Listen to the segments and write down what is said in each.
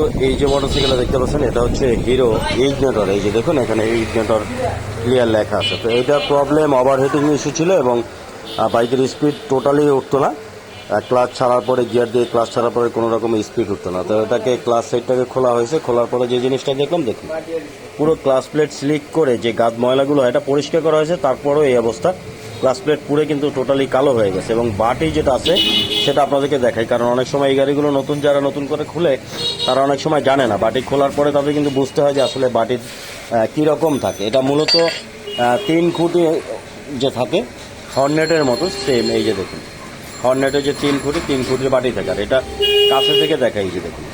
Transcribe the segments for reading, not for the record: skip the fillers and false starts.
তো এই যে মোটরসাইকেলটা দেখতে পাচ্ছেন এটা হচ্ছে হিরো ইগনিটর। এই যে দেখুন এখানে ইগনিটর ক্লিয়ার লেখা আছে। তো এইটার প্রবলেম ওভারহিটিং ইস্যু ছিল এবং বাইকের স্পিড টোটালি উঠতো না। ক্লাচ ছাড়ার পরে গিয়ার দিয়ে ক্লাচ ছাড়ার পরে কোনো রকম স্পিড উঠতো না। তো এটাকে ক্লাচ সাইডটাকে খোলা হয়েছে, খোলার পরে যে জিনিসটা দেখলাম দেখুন পুরো ক্লাচ প্লেট স্লিক করে যে গাদ ময়লাগুলো এটা পরিষ্কার করা হয়েছে, তারপরেও এই অবস্থা। ক্লাচ প্লেট পুরে কিন্তু টোটালি কালো হয়ে গেছে এবং বাটি যেটা আছে সেটা আপনাদেরকে দেখাই, কারণ অনেক সময় এই গাড়িগুলো যারা নতুন করে খুলে তারা অনেক সময় জানে না। বাটি খোলার পরে তাদের কিন্তু বুঝতে হয় যে আসলে বাটির কীরকম থাকে। এটা মূলত 3 খুঁটি যে থাকে হর্নেটের মতো সেম। এই যে দেখুন হর্নেটের যে 3 খুঁটির বাটি থাকে, আর এটা কাছে থেকে দেখাই যে দেখুন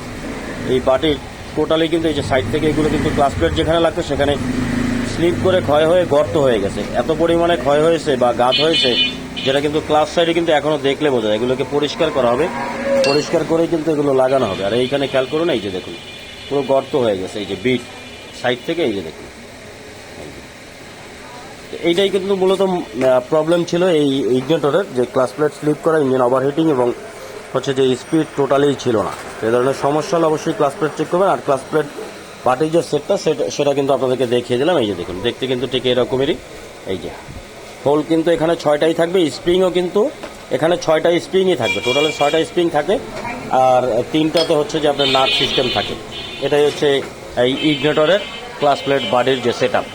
এই বাটির টোটালি কিন্তু এই যে সাইড থেকে এগুলো কিন্তু ক্লাচ প্লেট যেখানে লাগতো সেখানে স্লিপ করে ক্ষয় হয়ে গর্ত হয়ে গেছে। এত পরিমাণে ক্ষয় হয়েছে বা গাদ হয়েছে যেটা কিন্তু ক্লাচ সাইডে কিন্তু এখনও দেখলে বোঝা যায়। এগুলোকে পরিষ্কার করা হবে, পরিষ্কার করে কিন্তু এগুলো লাগানো হবে। আর এইখানে খেয়াল করুন এই যে দেখুন পুরো গর্ত হয়ে গেছে এই যে বিট সাইড থেকে। এই যে দেখুন এইটাই কিন্তু মূলত প্রবলেম ছিল এই ইগনিটরের, যে ক্লাচ প্লেট স্লিপ করা, ইঞ্জিন ওভারহিটিং এবং হচ্ছে যে স্পিড টোটালি ছিল না। এই ধরনের সমস্যা হলে অবশ্যই ক্লাচ প্লেট চেক করবেন। আর ক্লাচ প্লেট বাটির যে সেটটা সেটা কিন্তু আপনাদেরকে দেখিয়ে দিলাম। এই যে দেখুন দেখতে কিন্তু ঠিক এরকমেরই। এই যে হোল কিন্তু এখানে 6টাই থাকবে, স্প্রিংও কিন্তু এখানে 6টা স্প্রিংই থাকবে, টোটালে 6টা স্প্রিং থাকে। আর 3টাতে হচ্ছে যে আপনার নাট সিস্টেম থাকে। এটাই হচ্ছে এই ইগনিটরের ক্লাচ প্লেট বাডির যে সেট আপ।